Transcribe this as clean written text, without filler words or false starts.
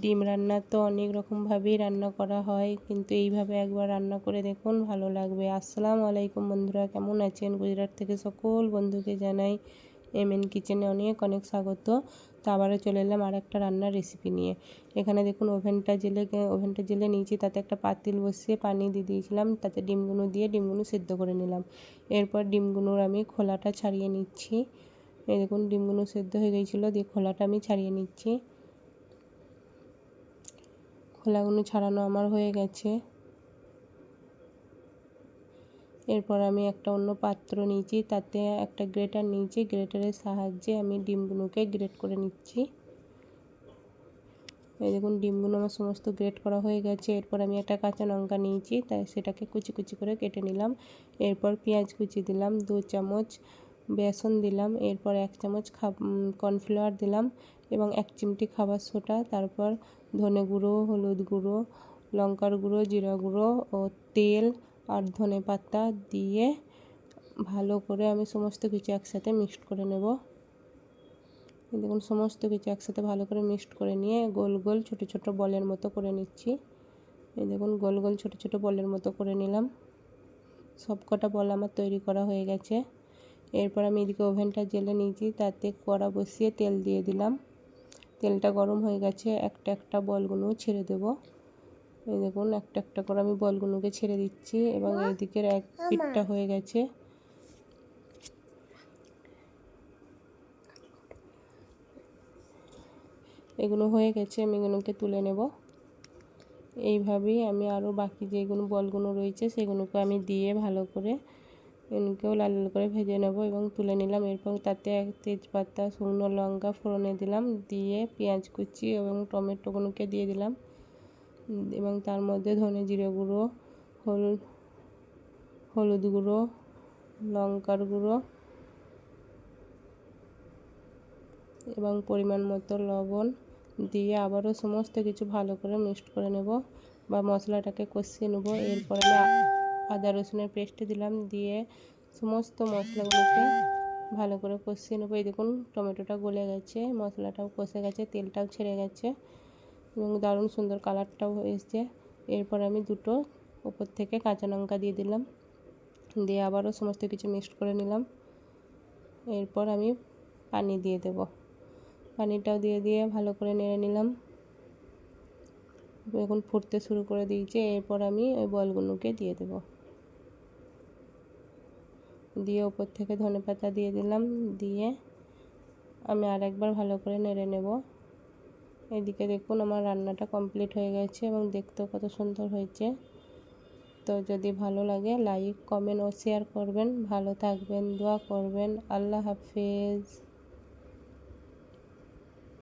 ডিম রান্না তো অনেক রকমভাবেই রান্না করা হয়, কিন্তু এইভাবে একবার রান্না করে দেখুন, ভালো লাগবে। আসসালামু আলাইকুম বন্ধুরা, কেমন আছেন? গুজরাট থেকে সকল বন্ধুকে জানাই এমএন কিচেনে অনেক অনেক স্বাগত। তো আবারও চলে এলাম আর একটা রান্নার রেসিপি নিয়ে। এখানে দেখুন ওভেনটা জেলে নিয়েছি, তাতে একটা পাতিল বসিয়ে পানি দিয়ে দিয়েছিলাম, তাতে ডিমগুলো দিয়ে ডিমগুলো সেদ্ধ করে নিলাম। এরপর ডিমগুলোর আমি খোলাটা ছাড়িয়ে নিচ্ছি। এই দেখুন ডিমগুলো সেদ্ধ হয়ে গিয়েছিলো, দিয়ে খোলাটা আমি ছাড়িয়ে নিচ্ছি। খোলাগুলো ছাড়ানো আমার হয়ে গেছে। এরপর আমি একটা অন্য পাত্র নিয়েছি, তাতে একটা গ্রেটার নিয়েছি, গ্রেটারের সাহায্যে আমি ডিমগুলোকে গ্রেট করে নিচ্ছি। এই দেখুন ডিমগুলো আমার সমস্ত গ্রেট করা হয়ে গেছে। এরপর আমি একটা কাঁচা লঙ্কা নিয়েছি, তাই সেটাকে কুচি কুচি করে কেটে নিলাম। এরপর পেঁয়াজ কুচি দিলাম, 2 চামচ বেসন দিলাম, এরপর 1 চামচ কর্নফ্লাওয়ার দিলাম এবং 1 চিমটি খাবার সোডা, তারপর ধনে গুঁড়ো, হলুদ গুঁড়ো, লঙ্কার গুঁড়ো, জিরা গুঁড়ো ও তেল আর ধনে পাতা দিয়ে ভালো করে আমি সমস্ত কিছু একসাথে মিক্সড করে নেব। দেখুন সমস্ত কিছু একসাথে ভালো করে মিক্সড করে নিয়ে গোল গোল ছোট ছোট বলের মতো করে নিচ্ছি। এই দেখুন গোল গোল ছোট ছোট বলের মতো করে নিলাম। সব কটা বল আমার তৈরি করা হয়ে গেছে। এরপর আমি এদিকে ওভেনটা জেলে নিয়েছি, তাতে কড়া বসিয়ে তেল দিয়ে দিলাম। তেলটা গরম হয়ে গেছে, একটা একটা বলগুলো ছেড়ে দেব। এই দেখুন একটা একটা করে আমি বলগুলোকে ছেড়ে দিচ্ছি এবং এই দিকের এক পিঠটা হয়ে গেছে। এগুলো হয়ে গেছে, আমি এগুলোকে তুলে নেব। এইভাবেই আমি আরও বাকি যেগুলো বলগুলো রয়েছে সেগুলোকে আমি দিয়ে ভালো করে এগুলোকেও লাল লাল করে ভেজে নেব এবং তুলে নিলাম। এরপর তাতে এক তেজপাতা, শুকনো লঙ্কা ফোড়নে দিলাম, দিয়ে পেঁয়াজ কুচি এবং টমেটোগুলোকে দিয়ে দিলাম এবং তার মধ্যে ধনে জিরে গুঁড়ো, হলুদ গুঁড়ো, লঙ্কার গুঁড়ো এবং পরিমাণ মতো লবণ দিয়ে আবারও সমস্ত কিছু ভালো করে মিক্সড করে নেব বা মশলাটাকে কষিয়ে নেব। এরপর আমি আদা রসুনের পেস্ট দিলাম, দিয়ে সমস্ত মশলাগুলোকে ভালো করে কষিয়ে নেব। এই দেখুন টমেটোটা গলে গেছে, মশলাটাও কষে গেছে, তেলটাও ছেড়ে গেছে এবং দারুণ সুন্দর কালারটাও এসেছে। এরপর আমি দুটো উপর থেকে কাঁচা লঙ্কা দিয়ে দিলাম, দিয়ে আবারও সমস্ত কিছু মিক্সড করে নিলাম। এরপর আমি পানি দিয়ে দেব, পানিটাও দিয়ে ভালো করে নেড়ে নিলাম। এখন ফুটতে শুরু করে দিয়েছে। এরপর আমি ওই বলগুলোকে দিয়ে দেব, দিয়ে উপর থেকে ধনেপাতা দিয়ে দিলাম, দিয়ে আমি আরেকবার ভালো করে নেড়ে নেব। এদিকে দেখুন আমার রান্নাটা কমপ্লিট হয়ে গেছে এবং দেখতেও কত সুন্দর হয়েছে। তো যদি ভালো লাগে লাইক, কমেন্ট ও শেয়ার করবেন। ভালো থাকবেন, দোয়া করবেন। আল্লাহ হাফেজ।